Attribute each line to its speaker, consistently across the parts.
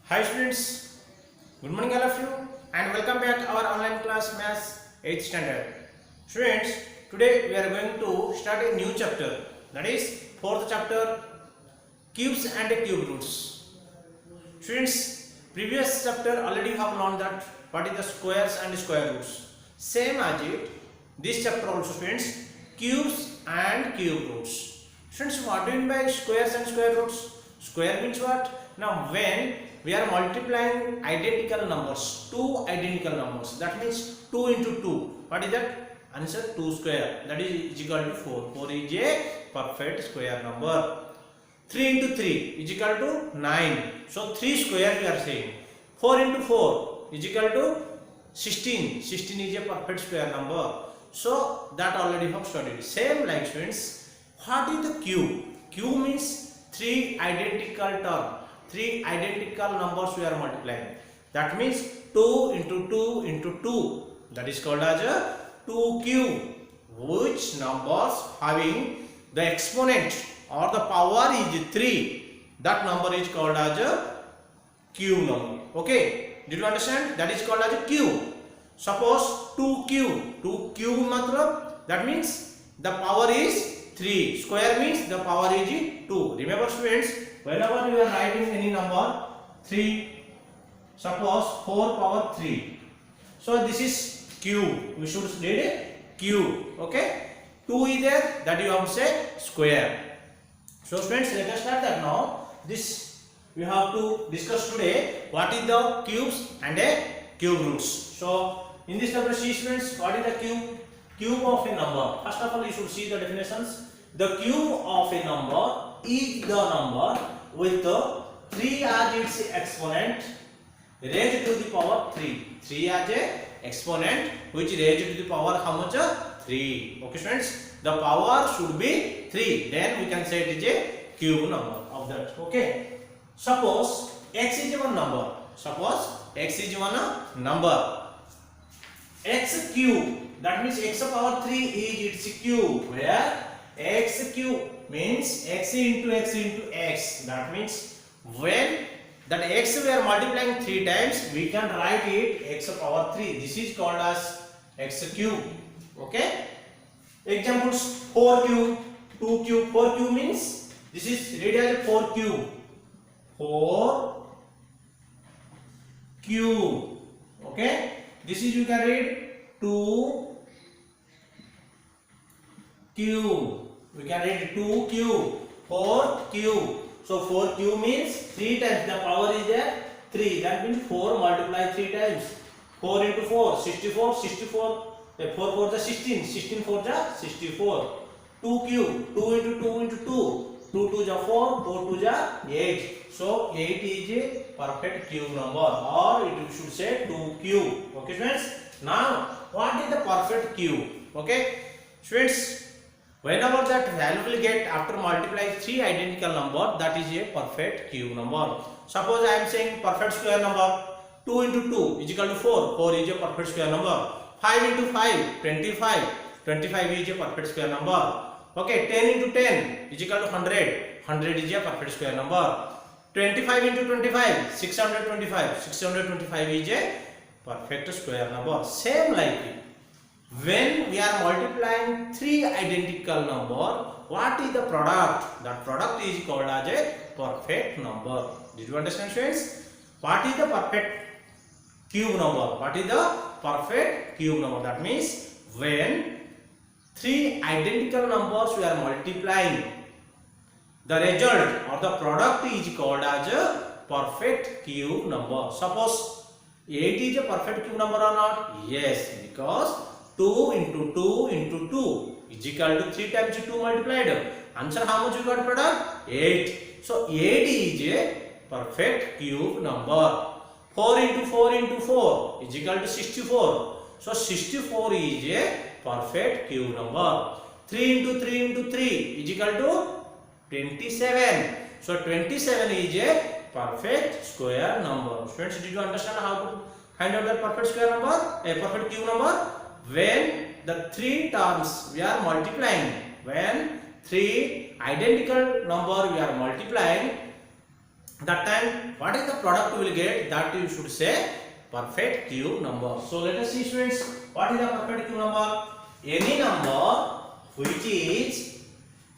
Speaker 1: Hi students, good morning all of you and welcome back to our online class Maths 8th standard. Students, today we are going to start a new chapter, that is 4th chapter, cubes and cube roots. Students, previous chapter already have learned that what is the squares and square roots. Same as it, this chapter also students, cubes and cube roots. Students, what do you mean by squares and square roots? Square means what? Now when we are multiplying identical numbers, two identical numbers, that means 2 into 2. What is that? Answer 2 square, that is equal to 4. 4 is a perfect square number. 3 into 3 is equal to 9. So 3 square we are saying. 4 into 4 is equal to 16. 16 is a perfect square number. So that already have studied. Same like students. What is the cube? Cube means 3 identical terms. 3 identical numbers we are multiplying. That means 2 into 2 into 2. That is called as a 2 cube. Which numbers having the exponent or the power is 3. That number is called as a cube number. Okay. Did you understand? That is called as a cube. Suppose 2 cube. 2 cube matlab, that means the power is 3. Square means the power is 2. Remember students, whenever you are writing any number 3, suppose 4 power 3. So this is cube. We should read it cube. Okay. 2 is there, that you have to say square. So students, let us start that now. This we have to discuss today. What is the cubes and a cube roots. So in this chapter, see students, what is the cube? Cube of a number. First of all, you should see the definitions. The cube of a number is the number with the 3 as its exponent raised to the power 3. 3 as a exponent which raised to the power how much? 3. Okay students, the power should be 3. Then we can say it is a cube number of that. Okay. Suppose x is one number. Suppose x is one number. X cube, that means x power 3 is its cube, where x cube means x into x into x. That means when that x we are multiplying 3 times, we can write it x power 3. This is called as x cube. Okay. Examples: 4 cube, 2 cube. 4 cube means this is read as 4 cube. 4 cube. Okay. This is you can read 2 cube. We can read 2 cube, 4 cube. So 4 cube means 3 times the power is there 3. That means 4 multiply 3 times. 4 into 4, 64, 64. 4 4 the 16, 16 4 the 64. 2 cube, 2 into 2 into 2. 2 2 the 4, 4 2 the 8. So 8 is a perfect cube number, or it should say 2 cube. Okay students. Now what is the perfect cube? Okay students, whenever that value will get after multiplying 3 identical number, that is a perfect cube number. Suppose I am saying perfect square number 2 into 2 is equal to 4. 4 is a perfect square number. 5 into 5, 25. 25 is a perfect square number. Okay, 10 into 10 is equal to 100. 100 is a perfect square number. 25 into 25, 625. 625 is a perfect square number. Same like it. When we are multiplying 3 identical number, what is the product? That product is called as a perfect number. Did you understand students? What is the perfect cube number? What is the perfect cube number? That means when 3 identical numbers we are multiplying, the result or the product is called as a perfect cube number. Suppose 8 is a perfect cube number or not? Yes, because 2 into 2 into 2 is equal to 3 times 2 multiplied. Answer how much you got product? 8. So 8 is a perfect cube number. 4 into 4 into 4 is equal to 64. So 64 is a perfect cube number. 3 into 3 into 3 is equal to 27. So 27 is a perfect square number. Friends, did you understand how to find out the perfect square number? A perfect cube number? When the 3 terms we are multiplying, when 3 identical number we are multiplying, that time what is the product we will get, that you should say perfect cube number. So let us see students, what is the perfect cube number? Any number which is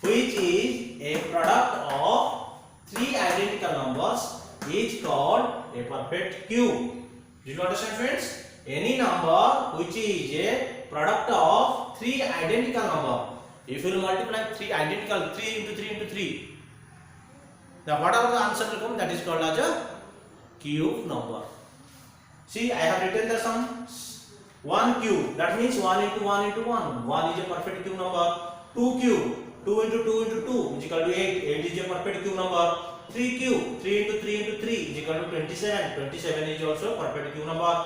Speaker 1: a product of three identical numbers is called a perfect cube. Did you understand students? Any number which is a product of three identical number. If you will multiply three identical, 3 into 3 into 3, then whatever the answer will come, that is called as a cube number. See, I have written the sum 1 cube, that means 1 into 1 into 1. 1 is a perfect cube number. 2 cube, 2 into 2 into 2 is equal to 8. 8 is a perfect cube number. 3 cube, 3 into 3 into 3 is equal to 27. 27 is also a perfect cube number.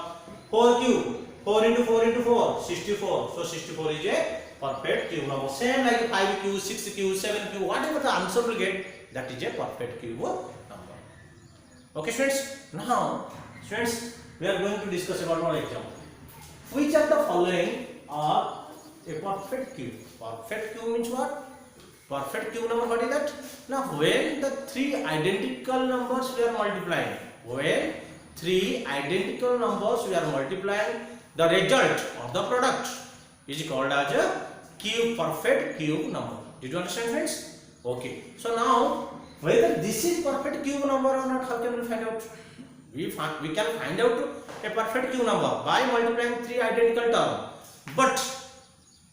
Speaker 1: 4 cube, 4 into 4 into 4, 64. So 64 is a perfect cube number. Same like 5 cube, 6 cube, 7 cube, whatever the answer will get, that is a perfect cube number. Okay students, now students, we are going to discuss about one example. Which of the following are a perfect cube? Perfect cube means what? Perfect cube number, what is that? Now when the three identical numbers we are multiplying, when three identical numbers we are multiplying, the result or the product is called as a cube, perfect cube number. Did you understand friends? Okay. So now whether this is perfect cube number or not, how can we find out? We can find out a perfect cube number by multiplying three identical terms. But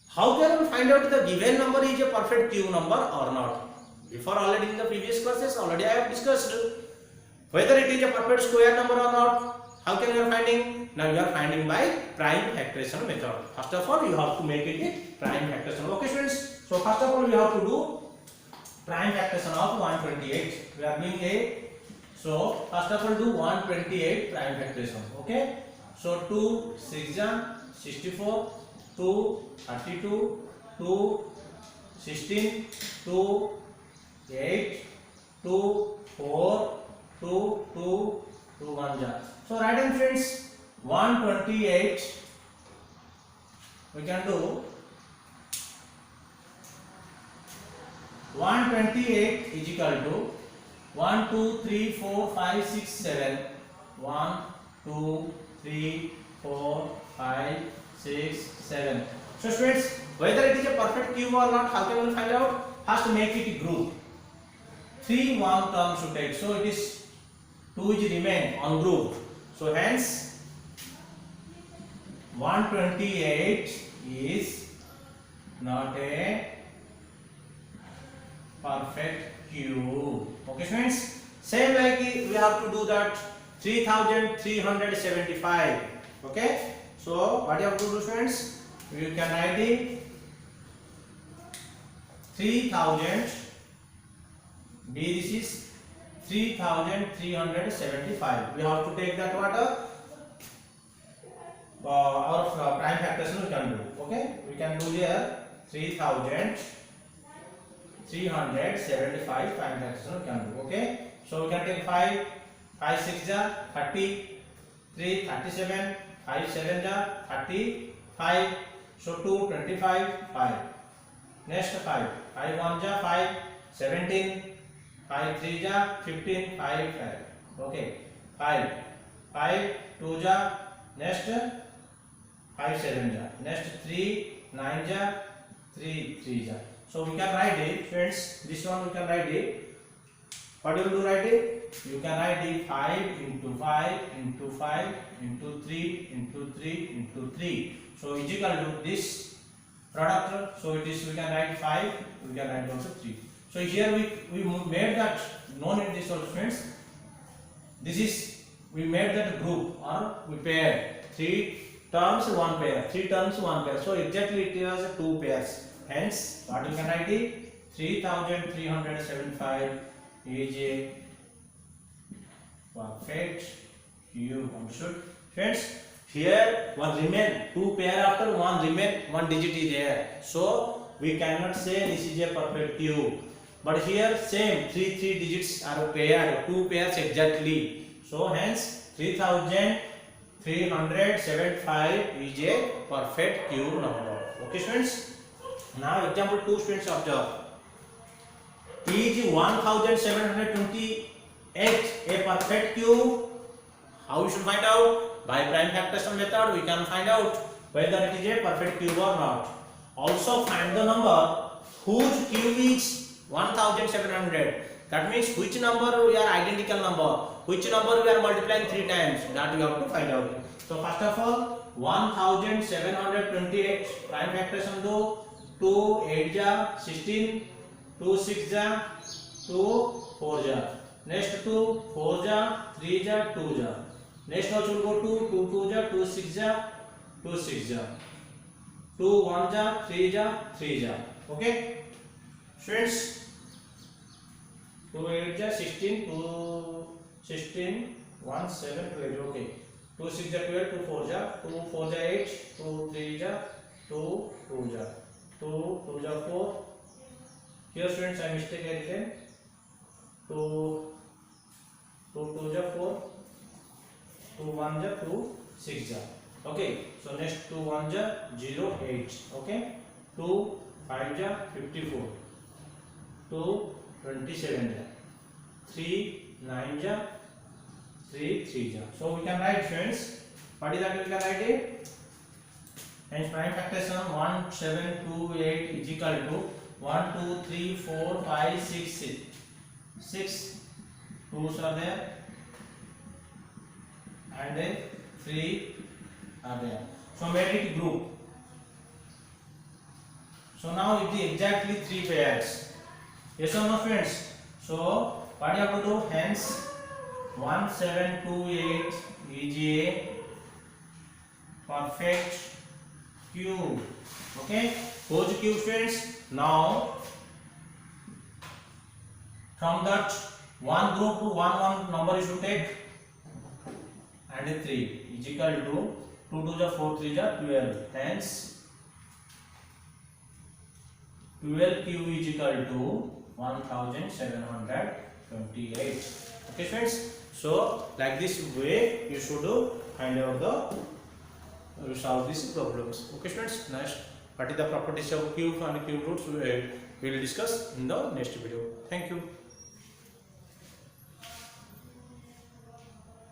Speaker 1: how can we find out the given number is a perfect cube number or not? Before, already in the previous classes, already I have discussed whether it is a perfect square number or not. How can you are finding? Now you are finding by prime factorization method. First of all, you have to make it a prime factorization. Okay students, so first of all we have to do prime factorization of 128. We are doing a, so first of all do 128 prime factorization. Okay, so 2 6 64, 2 32, 2 16, 2 8, 2 4, 2 2, 2 1 ja. So write down friends, 128 we can do 128 is equal to 1 2 3 4 5 6 7, 1 2 3 4 5 6 7. So students, whether it is a perfect cube or not, how can we find out? First make it a group. 3 1 term should take, so it is 2 is remain on group. So hence 128 is not a perfect cube. Okay friends, same like we have to do that 3375. Okay, so what you have to do friends, you can write it 3000 B, this is 3375. We have to take that our prime factorization we can do. Okay, we can do here 3375 prime factorization we can do. Okay, so we can take 5 5 6 ja 30, 3 37, 5 7 ja 35, so 2 25, 5, next 5 5 1 ja 5, 17, 5 3 ja 15, 5 5. Okay, 5 5 2 ja, next 5 7 ja, next 3 9 ja 3 3 ja. So we can write it friends, this one we can write it. What you will do, write it? You can write it 5 into 5 into 5 into 3 into 3 into 3. So is equal to this product. So it is, we can write 5, we can write also 3. So here we made that, no need this also friends. This is, we made that group or we paired 3 terms 1 pair, 3 terms 1 pair. So exactly it is 2 pairs. Hence what you can write it? 3375 is a perfect cube. Understood friends? Here one remain, 2 pair after 1 remain, 1 digit is there. So we cannot say this is a perfect cube. But here same 3 digits are paired, 2 pairs exactly. So hence 3375 is a perfect cube number. Okay students? Now example 2 students observe. Is 1720 8 a perfect cube. How we should find out? By prime factorization method we can find out whether it is a perfect cube or not. Also find the number whose cube is 1700. That means which number we are identical number, which number we are multiplying 3 times, that we have to find out. So first of all 1728 prime factorization do 2 8 ja 16, 2 6 ja 2 4 ja, next 2 4 ja 3 ja 2 ja, next also will go to 2 2 ja 2 6 ja 2 6 ja, 2 1 ja 3 ja 3 ja. Okay students, 2 8 ja 16, 2 16 1 7 12. Okay, 2 6 ja 12, 2 4 ja 2 4 ja 8, 2 3 ja 2 2 ja 2 2 ja 4. Here students I mistake I written 2 2 2 ja 4, 2 1 ja 2 6 ja. Okay, so next 2 1 ja 0 8. Okay, 2 5 ja 54, 2 27 ja, 3 9 ja 3 3 ja. So we can write friends, what is that we can write it? Hence prime factorization 1728 is equal to 1 2 3 4 5 6 2's are there and then 3 are there. So made it group. So now it is exactly 3 pairs. Yes or no friends? So what you have to do? Hence 1728 is a perfect cube. Okay, whose cube friends? Now from that one group to one number you should take, and 3 is equal to 2 2 ja 4 3 ja 12. Hence 12 cube is equal to 1728. Okay friends, so like this way you should find out the solve these problems. Okay friends, next what is the properties of cube and cube roots we will discuss in the next video. Thank you.